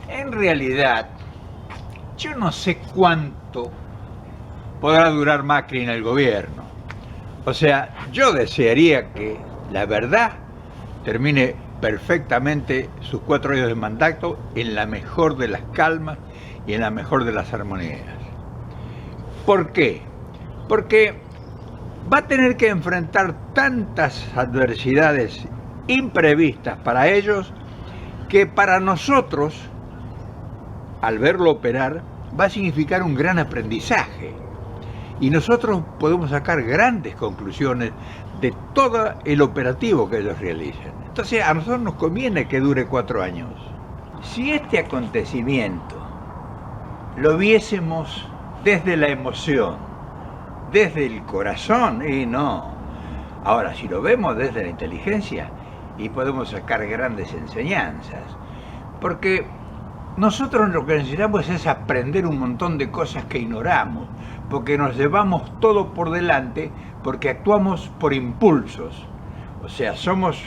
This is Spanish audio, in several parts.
En realidad, yo no sé cuánto podrá durar Macri en el gobierno. O sea, yo desearía que la verdad termine perfectamente sus 4 años de mandato en la mejor de las calmas y en la mejor de las armonías. ¿Por qué? Porque va a tener que enfrentar tantas adversidades imprevistas para ellos que para nosotros, al verlo operar, va a significar un gran aprendizaje. Y nosotros podemos sacar grandes conclusiones de todo el operativo que ellos realicen. Entonces a nosotros nos conviene que dure 4 años. Si este acontecimiento lo viésemos desde la emoción, desde el corazón, y no. Ahora, si lo vemos desde la inteligencia, y podemos sacar grandes enseñanzas. Porque nosotros lo que necesitamos es aprender un montón de cosas que ignoramos, porque nos llevamos todo por delante, porque actuamos por impulsos. O sea, somos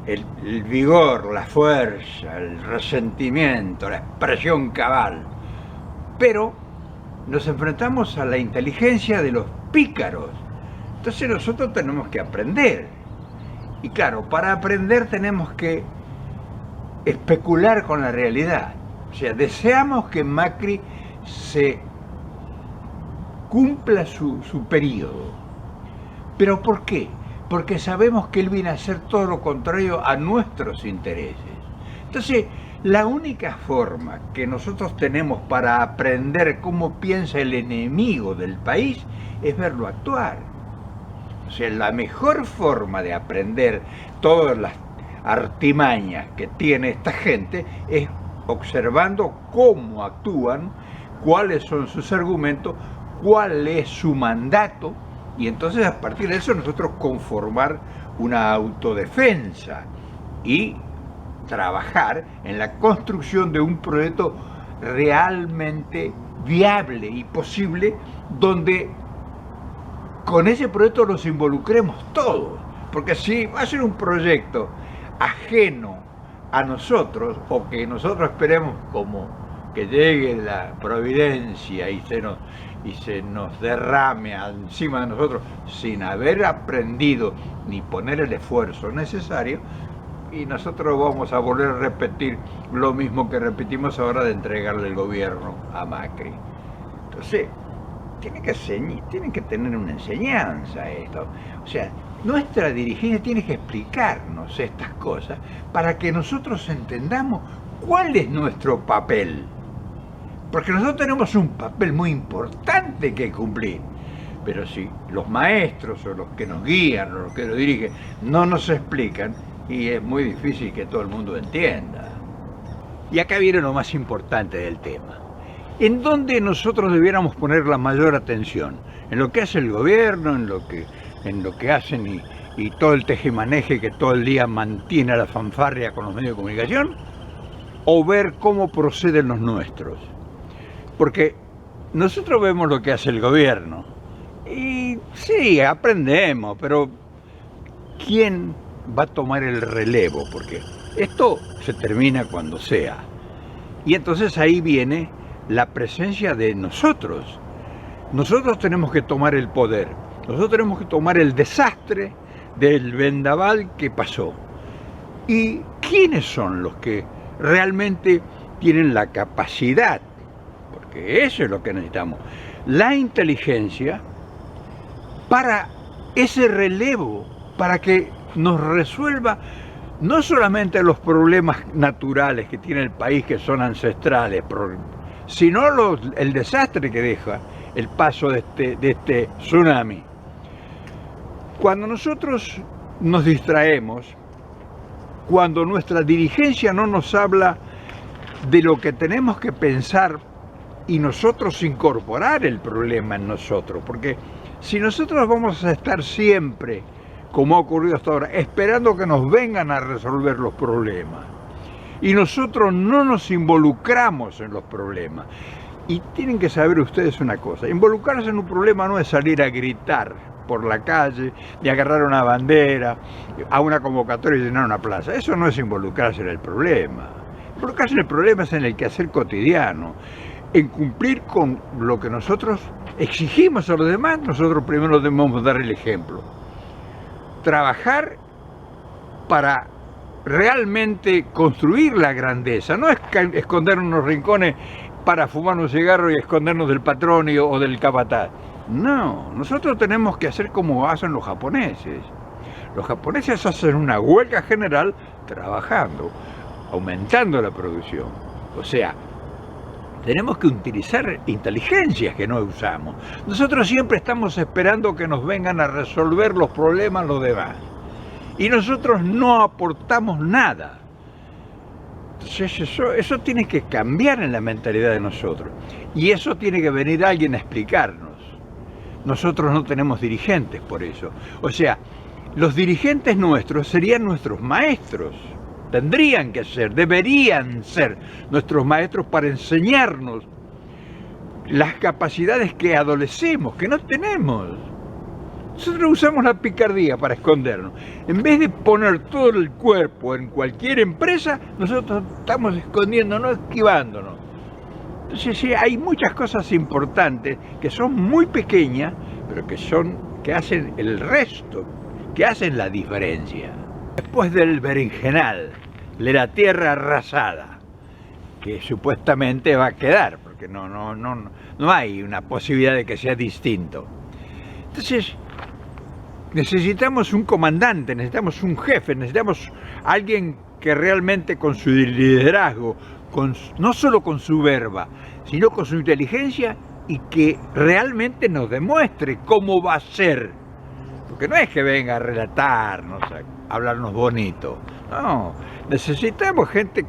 el vigor, la fuerza, el resentimiento, la expresión cabal. Pero nos enfrentamos a la inteligencia de los pícaros. Entonces nosotros tenemos que aprender. Y claro, para aprender tenemos que especular con la realidad. O sea, deseamos que Macri se cumpla su periodo. ¿Pero por qué? Porque sabemos que él viene a hacer todo lo contrario a nuestros intereses. Entonces, la única forma que nosotros tenemos para aprender cómo piensa el enemigo del país es verlo actuar. O sea, la mejor forma de aprender todas las artimañas que tiene esta gente es observando cómo actúan, cuáles son sus argumentos, cuál es su mandato, y entonces a partir de eso nosotros conformar una autodefensa y trabajar en la construcción de un proyecto realmente viable y posible, donde con ese proyecto nos involucremos todos, porque si va a ser un proyecto ajeno a nosotros, o que nosotros esperemos como que llegue la providencia y se nos derrame encima de nosotros sin haber aprendido ni poner el esfuerzo necesario, y nosotros vamos a volver a repetir lo mismo que repetimos ahora de entregarle el gobierno a Macri. Entonces, tiene que tener una enseñanza esto. O sea, nuestra dirigencia tiene que explicarnos estas cosas para que nosotros entendamos cuál es nuestro papel. Porque nosotros tenemos un papel muy importante que cumplir. Pero si los maestros o los que nos guían o los que nos dirigen no nos explican, y es muy difícil que todo el mundo entienda. Y acá viene lo más importante del tema. ¿En dónde nosotros debiéramos poner la mayor atención? ¿En lo que hace el gobierno, en lo que hacen y todo el tejemaneje que todo el día mantiene a la fanfarria con los medios de comunicación? ¿O ver cómo proceden los nuestros? Porque nosotros vemos lo que hace el gobierno y sí, aprendemos, pero ¿quién va a tomar el relevo? Porque esto se termina cuando sea. Y entonces ahí viene la presencia de nosotros. Nosotros tenemos que tomar el poder. Nosotros tenemos que tomar el desastre del vendaval que pasó. ¿Y quiénes son los que realmente tienen la capacidad? Porque eso es lo que necesitamos. La inteligencia para ese relevo, para que nos resuelva no solamente los problemas naturales que tiene el país, que son ancestrales, sino el desastre que deja el paso de este tsunami. Cuando nosotros nos distraemos, cuando nuestra dirigencia no nos habla de lo que tenemos que pensar y nosotros incorporar el problema en nosotros, porque si nosotros vamos a estar siempre, como ha ocurrido hasta ahora, esperando que nos vengan a resolver los problemas, y nosotros no nos involucramos en los problemas. Y tienen que saber ustedes una cosa, involucrarse en un problema no es salir a gritar por la calle, ni agarrar una bandera, a una convocatoria y llenar una plaza. Eso no es involucrarse en el problema. Lo que el problema es en el quehacer cotidiano, en cumplir con lo que nosotros exigimos a los demás. Nosotros primero debemos dar el ejemplo. Trabajar para realmente construir la grandeza, no es escondernos en los rincones para fumar un cigarro y escondernos del patrón o del capataz. No, nosotros tenemos que hacer como hacen los japoneses. Los japoneses hacen una huelga general trabajando, aumentando la producción. O sea, tenemos que utilizar inteligencias que no usamos. Nosotros siempre estamos esperando que nos vengan a resolver los problemas los demás. Y nosotros no aportamos nada. Entonces eso tiene que cambiar en la mentalidad de nosotros. Y eso tiene que venir alguien a explicarnos. Nosotros no tenemos dirigentes por eso. O sea, los dirigentes nuestros serían nuestros maestros. Tendrían que ser, deberían ser nuestros maestros para enseñarnos las capacidades que adolecemos, que no tenemos. Nosotros usamos la picardía para escondernos. En vez de poner todo el cuerpo en cualquier empresa, nosotros estamos escondiéndonos, esquivándonos. Entonces sí, hay muchas cosas importantes que son muy pequeñas, pero que hacen el resto, que hacen la diferencia. Después del berenjenal, de la tierra arrasada, que supuestamente va a quedar, porque no hay una posibilidad de que sea distinto. Entonces, necesitamos un comandante, necesitamos un jefe, necesitamos alguien que realmente con su liderazgo, no solo con su verba, sino con su inteligencia, y que realmente nos demuestre cómo va a ser. Porque no es que venga a relatarnos, a hablarnos bonito. No, necesitamos gente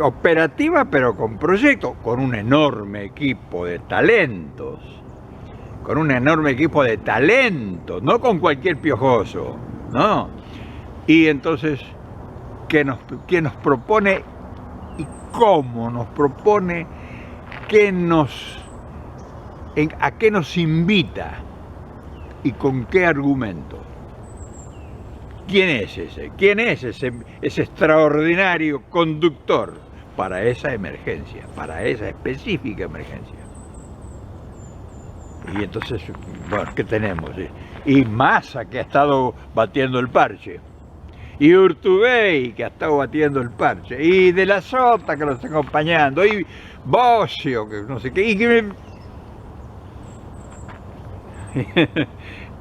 operativa, pero con proyectos, con un enorme equipo de talentos. Con un enorme equipo de talentos, no con cualquier piojoso, ¿no? Y entonces, ¿qué nos propone y cómo nos propone? ¿A qué nos invita? ¿Y con qué argumento? ¿Quién es ese? ¿Quién es ese extraordinario conductor para esa emergencia, para esa específica emergencia? Y entonces, bueno, ¿qué tenemos? Y Massa, que ha estado batiendo el parche. Y Urtubey, que ha estado batiendo el parche. Y De la Sota, que lo está acompañando. Y Bocio, que no sé qué.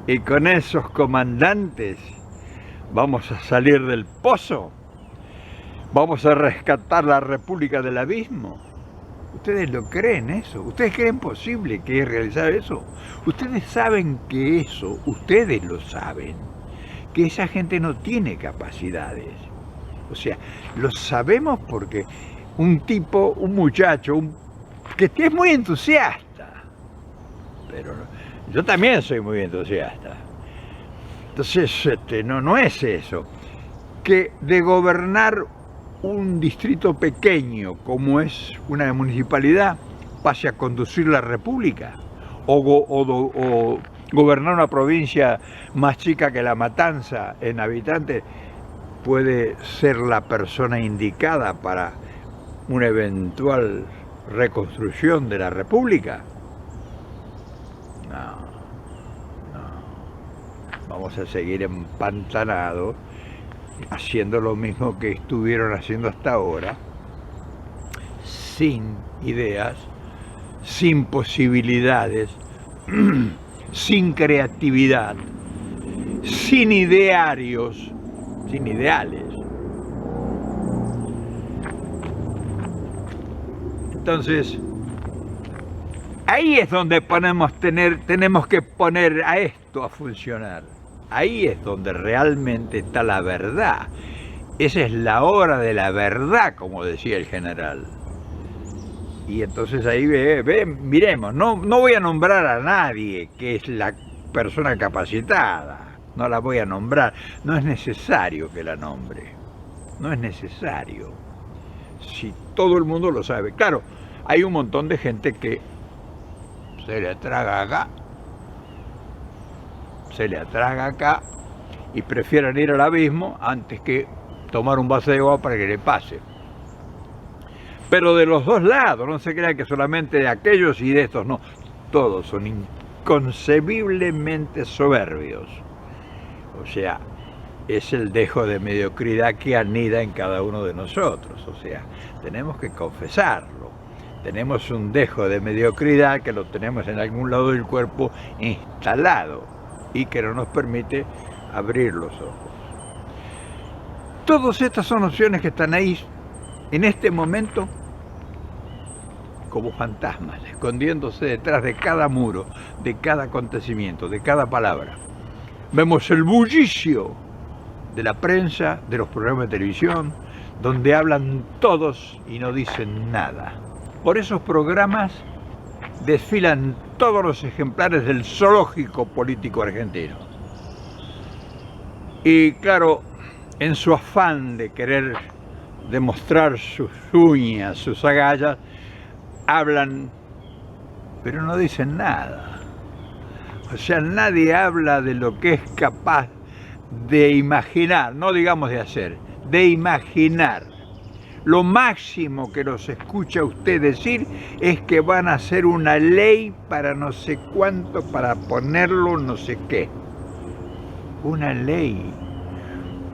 Y con esos comandantes vamos a salir del pozo. Vamos a rescatar la República del Abismo. ¿Ustedes lo creen eso? ¿Ustedes creen posible que realizar eso? Ustedes saben que eso, ustedes lo saben, que esa gente no tiene capacidades. O sea, lo sabemos porque un muchacho, que es muy entusiasta, pero yo también soy muy entusiasta. Entonces, no es eso, que de gobernar un distrito pequeño como es una municipalidad pase a conducir la república o gobernar una provincia más chica que La Matanza en habitantes puede ser la persona indicada para una eventual reconstrucción de la república. No. Vamos a seguir empantanados haciendo lo mismo que estuvieron haciendo hasta ahora, sin ideas, sin posibilidades, sin creatividad, sin idearios, sin ideales. Entonces, ahí es donde tenemos que poner a esto a funcionar. Ahí es donde realmente está la verdad. Esa es la hora de la verdad, como decía el general. Y entonces ahí miremos, no voy a nombrar a nadie que es la persona capacitada, no la voy a nombrar, no es necesario que la nombre, no es necesario. Si todo el mundo lo sabe. Claro, hay un montón de gente que se le traga acá y prefieren ir al abismo antes que tomar un vaso de agua para que le pase. Pero de los dos lados, no se crean que solamente de aquellos y de estos, no. Todos son inconcebiblemente soberbios. O sea, es el dejo de mediocridad que anida en cada uno de nosotros. O sea, tenemos que confesarlo. Tenemos un dejo de mediocridad que lo tenemos en algún lado del cuerpo instalado y que no nos permite abrir los ojos. Todas estas son opciones que están ahí en este momento como fantasmas, escondiéndose detrás de cada muro, de cada acontecimiento, de cada palabra. Vemos el bullicio de la prensa, de los programas de televisión, donde hablan todos y no dicen nada. Por esos programas desfilan todos los ejemplares del zoológico político argentino. Y claro, en su afán de querer demostrar sus uñas, sus agallas, hablan, pero no dicen nada. O sea, nadie habla de lo que es capaz de imaginar, no digamos de hacer, de imaginar. Lo máximo que los escucha usted decir es que van a hacer una ley para no sé cuánto, para ponerlo no sé qué. Una ley,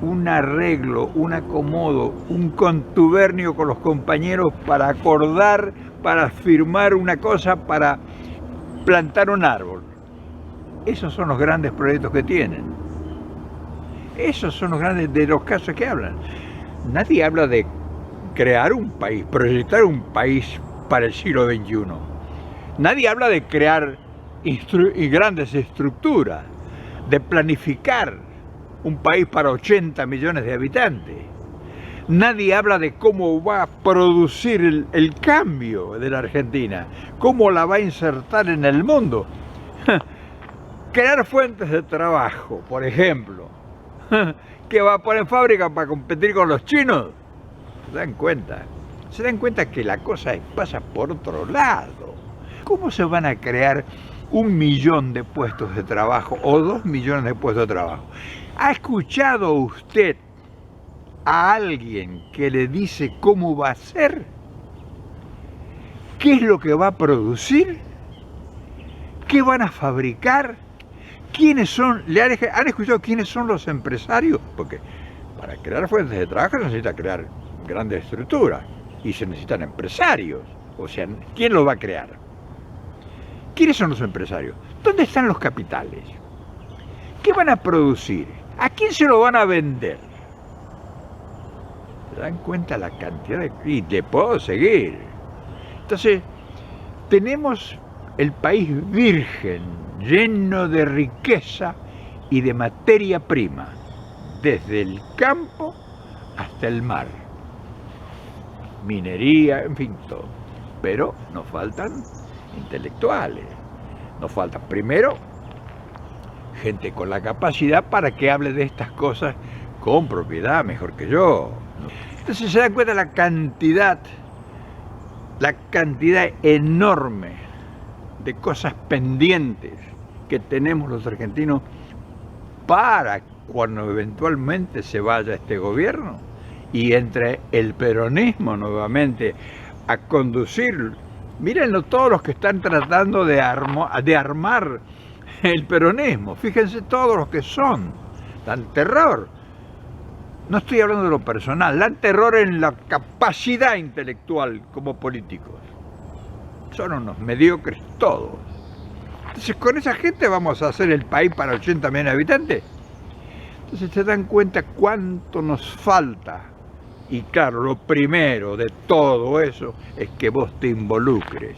un arreglo, un acomodo, un contubernio con los compañeros para acordar, para firmar una cosa, para plantar un árbol. Esos son los grandes proyectos que tienen. Esos son los grandes de los casos que hablan. Nadie habla de crear un país, proyectar un país para el siglo XXI. Nadie habla de crear grandes estructuras, de planificar un país para 80 millones de habitantes. Nadie habla de cómo va a producir el cambio de la Argentina, cómo la va a insertar en el mundo. Crear fuentes de trabajo, por ejemplo, que va a poner fábrica para competir con los chinos. ¿Se dan cuenta? Se dan cuenta que la cosa pasa por otro lado. ¿Cómo se van a crear 1 millón de puestos de trabajo o 2 millones de puestos de trabajo? ¿Ha escuchado usted a alguien que le dice cómo va a ser? ¿Qué es lo que va a producir? ¿Qué van a fabricar? ¿Quiénes son? ¿Han escuchado quiénes son los empresarios? Porque para crear fuentes de trabajo se necesita crear grandes estructuras y se necesitan empresarios. O sea, ¿quién los va a crear? ¿Quiénes son los empresarios? ¿Dónde están los capitales? ¿Qué van a producir? ¿A quién se lo van a vender? ¿Se dan cuenta la cantidad de... Y te puedo seguir. Entonces, tenemos el país virgen, lleno de riqueza y de materia prima, desde el campo hasta el mar. Minería, en fin, todo. Pero nos faltan intelectuales. Nos falta, primero, gente con la capacidad para que hable de estas cosas con propiedad, mejor que yo. Entonces se dan cuenta la cantidad enorme de cosas pendientes que tenemos los argentinos para cuando eventualmente se vaya este gobierno y entre el peronismo nuevamente a conducir. Mírenlo todos los que están tratando de armar el peronismo. Fíjense todos los que son. Dan terror. No estoy hablando de lo personal. Dan terror en la capacidad intelectual como políticos. Son unos mediocres todos. Entonces con esa gente vamos a hacer el país para 80 millones de habitantes. Entonces se dan cuenta cuánto nos falta. Y claro, lo primero de todo eso es que vos te involucres.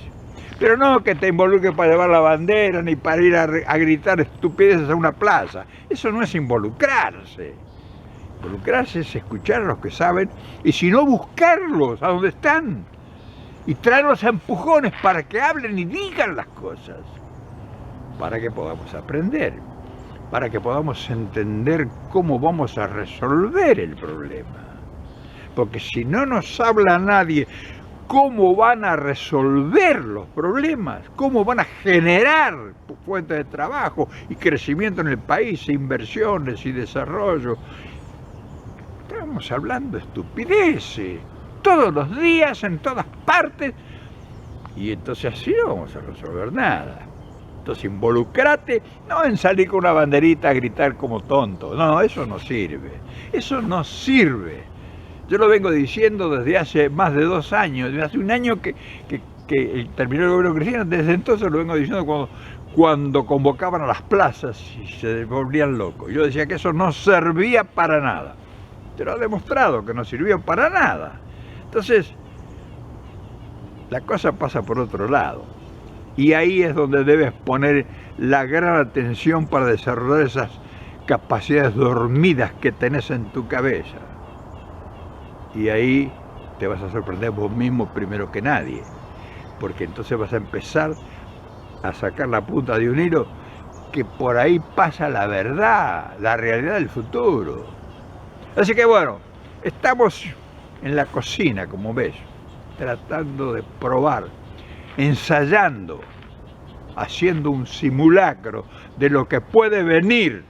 Pero no que te involucres para llevar la bandera ni para ir a gritar estupideces a una plaza. Eso no es involucrarse. Involucrarse es escuchar a los que saben y si no buscarlos a donde están. Y traerlos a empujones para que hablen y digan las cosas. Para que podamos aprender. Para que podamos entender cómo vamos a resolver el problema. Porque si no nos habla nadie cómo van a resolver los problemas, cómo van a generar fuentes de trabajo y crecimiento en el país, inversiones y desarrollo, estamos hablando estupideces. todos los días, en todas partes, y entonces así no vamos a resolver nada. Entonces involucrate, no en salir con una banderita a gritar como tonto, no, eso no sirve, eso no sirve. Yo lo vengo diciendo desde hace más de 2 años, desde hace 1 año que terminó el gobierno cristiano, desde entonces lo vengo diciendo cuando convocaban a las plazas y se volvían locos. Yo decía que eso no servía para nada, pero ha demostrado que no sirvió para nada. Entonces, la cosa pasa por otro lado. Y ahí es donde debes poner la gran atención para desarrollar esas capacidades dormidas que tenés en tu cabeza. Y ahí te vas a sorprender vos mismo primero que nadie, porque entonces vas a empezar a sacar la punta de un hilo que por ahí pasa la verdad, la realidad del futuro. Así que bueno, estamos en la cocina, como ves, tratando de probar, ensayando, haciendo un simulacro de lo que puede venir